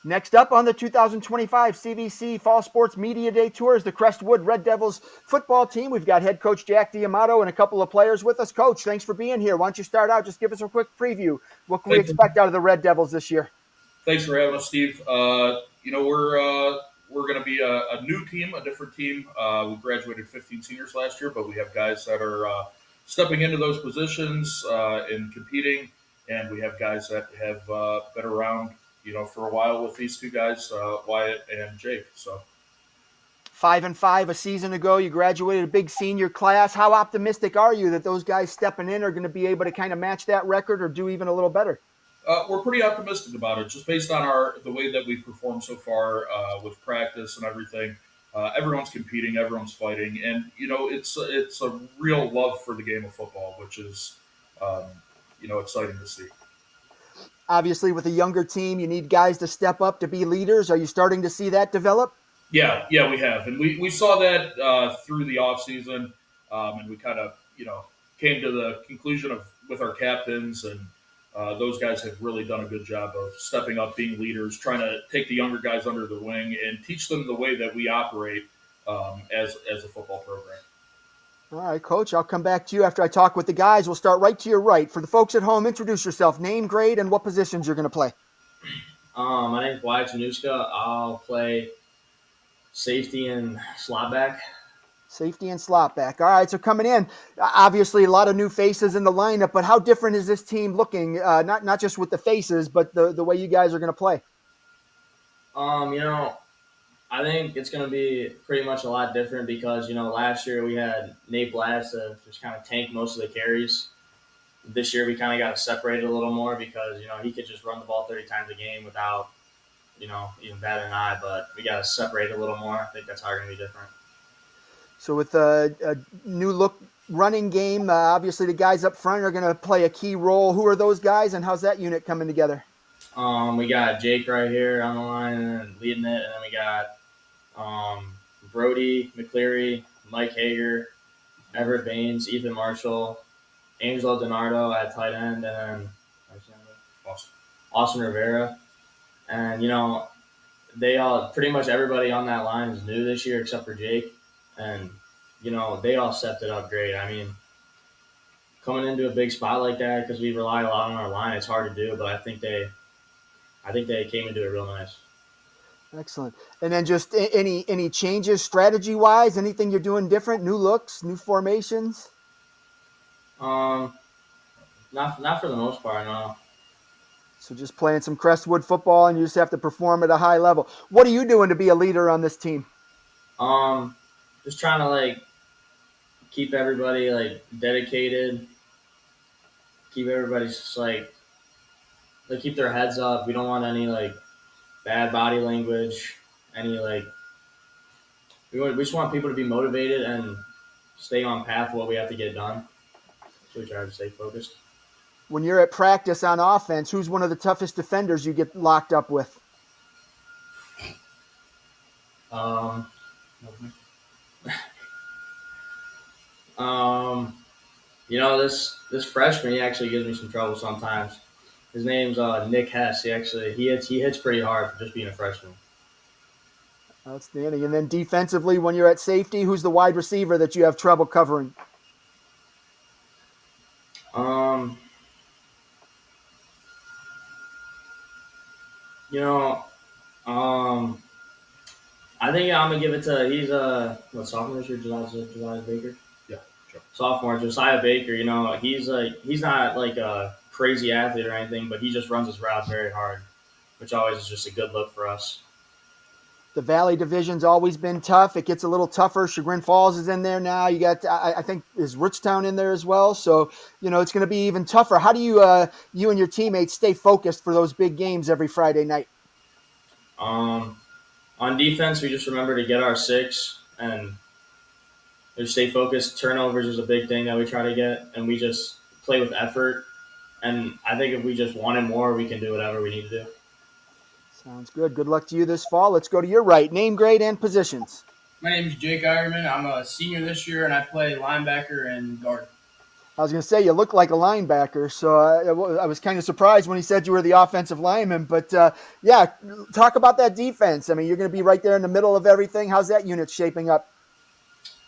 Next up on the 2025 CVC Fall Sports Media Day Tour is the Crestwood Red Devils football team. We've got head coach Jack D'Amato and a couple of players with us. Coach, thanks for being here. Why don't you start out? Just give us a quick preview. What can we Thanks, expect out of the Red Devils this year? thanks for having us, Steve. We're going to be a new team, a different team. We graduated 15 seniors last year, but we have guys that are stepping into those positions and competing, and we have guys that have been around, for a while with these two guys, Wyatt and Jake. So 5-5 a season ago. You graduated a big senior class. How optimistic are you that those guys stepping in are going to be able to kind of match that record or do even a little better? we're pretty optimistic about it, just based on the way that we've performed so far with practice and everything. Everyone's competing, everyone's fighting, and it's a real love for the game of football, which is exciting to see. Obviously, with a younger team, you need guys to step up to be leaders. Are you starting to see that develop? Yeah, we have, and we saw that through the off season, and we kind of came to the conclusion of with our captains, and those guys have really done a good job of stepping up, being leaders, trying to take the younger guys under the wing and teach them the way that we operate as a football program. All right, Coach, I'll come back to you after I talk with the guys. We'll start right to your right. For the folks at home, introduce yourself, name, grade, and what positions you're going to play. My name is Wyatt Januska. I'll play safety and slot back. Safety and slot back. All right, so coming in, obviously a lot of new faces in the lineup, but how different is this team looking? Not just with the faces, but the way you guys are going to play. I think it's going to be pretty much a lot different because, last year we had Nate Blass to just kind of tank most of the carries. This year we kind of got to separate it a little more because, he could just run the ball 30 times a game without, even batting an eye, but we got to separate it a little more. I think that's how we're going to be different. So with a new look running game, obviously the guys up front are going to play a key role. Who are those guys, and how's that unit coming together? We got Jake right here on the line and leading it, and then we got Brody McCleary, Mike Hager, Everett Baines, Ethan Marshall, Angelo DiNardo at tight end, and then Austin Rivera. And, they all, pretty much everybody on that line is new this year except for Jake. And, they all stepped it up great. I mean, coming into a big spot like that, because we rely a lot on our line, it's hard to do, but I think they came into it real nice. Excellent. And then just any changes strategy-wise? Anything you're doing different? New looks, new formations? Not for the most part, no. So just playing some Crestwood football, and you just have to perform at a high level. What are you doing to be a leader on this team? Just trying to keep everybody dedicated. Keep everybody just they keep their heads up. We don't want any bad body language. We just want people to be motivated and stay on path what we have to get done. So we try to stay focused. When you're at practice on offense, who's one of the toughest defenders you get locked up with? This freshman, he actually gives me some trouble sometimes. His name's Nick Hess. He hits pretty hard for just being a freshman. Outstanding. And then defensively, when you're at safety, who's the wide receiver that you have trouble covering? I think I'm gonna give it to sophomore this year, Josiah Baker. Yeah, sure. Sophomore Josiah Baker. He's not a crazy athlete or anything, but he just runs his routes very hard, which always is just a good look for us. The Valley Division's always been tough. It gets a little tougher. Chagrin Falls is in there now. You got, I think, is Richtown in there as well. So, it's going to be even tougher. How do you and your teammates stay focused for those big games every Friday night? On defense, we just remember to get our six and just stay focused. Turnovers is a big thing that we try to get, and we just play with effort. And I think if we just wanted more, we can do whatever we need to do. Sounds good. Good luck to you this fall. Let's go to your right. Name, grade, and positions. My name is Jake Ironman. I'm a senior this year, and I play linebacker and guard. I was going to say you look like a linebacker, so I was kind of surprised when he said you were the offensive lineman. But yeah, talk about that defense. I mean, you're going to be right there in the middle of everything. How's that unit shaping up?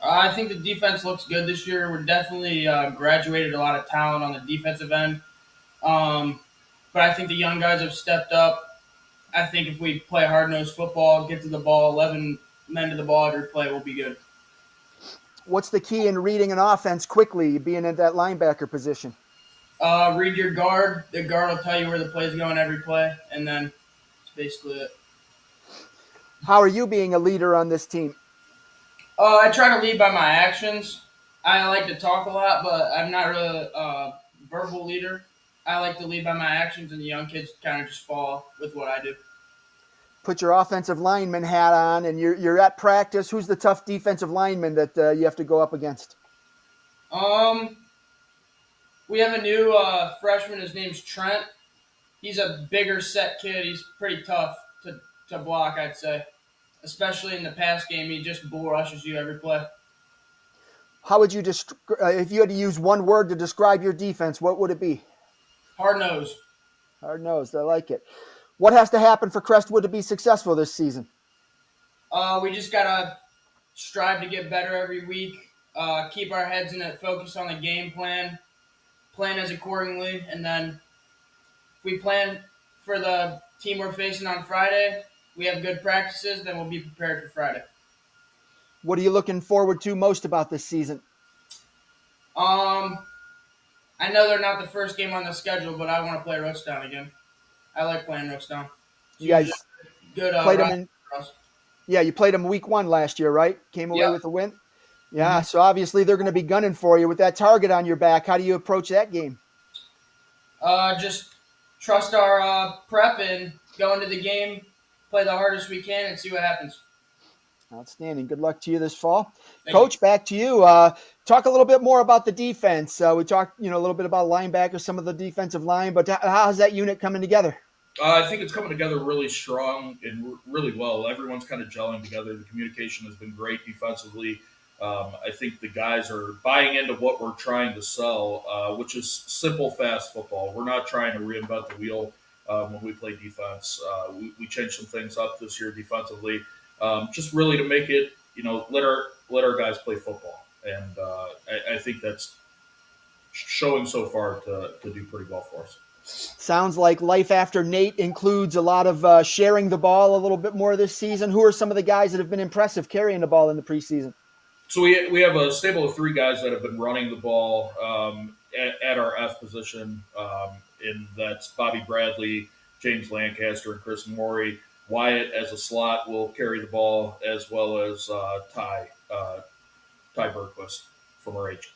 I think the defense looks good this year. We're definitely graduated a lot of talent on the defensive end. Um, but I think the young guys have stepped up. I think if we play hard-nosed football, get to the ball, 11 men to the ball every play, we'll be good. What's the key in reading an offense quickly, being in that linebacker position? Read your guard. The guard will tell you where the play's going every play, and then that's basically it. How are you being a leader on this team? I try to lead by my actions. I like to talk a lot, but I'm not really a verbal leader. I like to lead by my actions, and the young kids kind of just follow with what I do. Put your offensive lineman hat on, and you're at practice. Who's the tough defensive lineman that you have to go up against? Um, we have a new freshman. His name's Trent. He's a bigger set kid. He's pretty tough to block, I'd say. Especially in the pass game, he just bull rushes you every play. How would you if you had to use one word to describe your defense, what would it be? Hard nose. Hard nosed. I like it. What has to happen for Crestwood to be successful this season? We just gotta strive to get better every week. Keep our heads in it. Focus on the game plan. Plan as accordingly, and then if we plan for the team we're facing on Friday, we have good practices, then we'll be prepared for Friday. What are you looking forward to most about this season? I know they're not the first game on the schedule, but I want to play Roachtown again. I like playing Roachtown. You guys good played them in. for us. Yeah, you played them week 1 last year, right? Came away Yep. with a win. Yeah, so obviously they're going to be gunning for you with that target on your back. How do you approach that game? Just trust our prep and go into the game, play the hardest we can, and see what happens. Outstanding. Good luck to you this fall. Thank Coach, you. back to you. Talk a little bit more about the defense. We talked, a little bit about linebackers, some of the defensive line, but how's that unit coming together? I think it's coming together really strong and really well. Everyone's kind of gelling together. The communication has been great defensively. I think the guys are buying into what we're trying to sell, which is simple, fast football. We're not trying to reinvent the wheel when we play defense. We changed some things up this year defensively, just really to make it, let our guys play football. And I think that's showing so far to do pretty well for us. Sounds like life after Nate includes a lot of sharing the ball a little bit more this season. Who are some of the guys that have been impressive carrying the ball in the preseason? So we have a stable of 3 guys that have been running the ball at our F position, and that's Bobby Bradley, James Lancaster, and Chris Morey. Wyatt as a slot will carry the ball, as well as Ty Berquist from our H.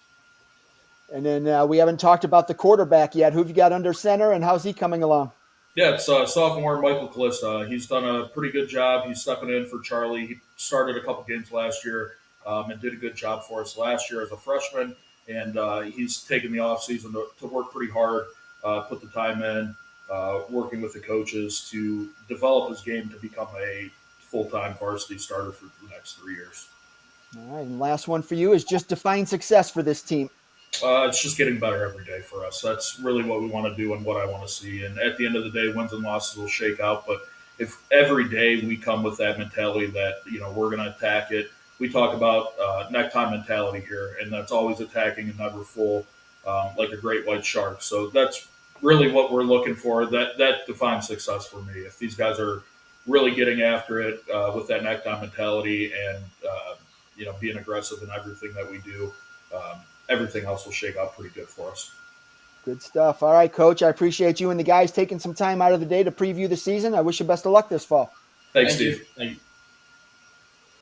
And then we haven't talked about the quarterback yet. Who have you got under center, and how's he coming along? Yeah, it's sophomore Michael Callista. He's done a pretty good job. He's stepping in for Charlie. He started a couple games last year and did a good job for us last year as a freshman. And he's taken the offseason to work pretty hard, put the time in, working with the coaches to develop his game to become a full-time varsity starter for the next 3 years. All right, and last one for you is just define success for this team. It's just getting better every day for us. That's really what we want to do and what I want to see. And at the end of the day, wins and losses will shake out. But if every day we come with that mentality that, we're going to attack it. We talk about necktie mentality here, and that's always attacking and never full, like a great white shark. So that's really what we're looking for. That defines success for me. If these guys are really getting after it with that necktie mentality and, being aggressive in everything that we do, everything else will shake out pretty good for us. Good stuff. All right, Coach, I appreciate you and the guys taking some time out of the day to preview the season. I wish you best of luck this fall. Thanks, Steve. Thank you.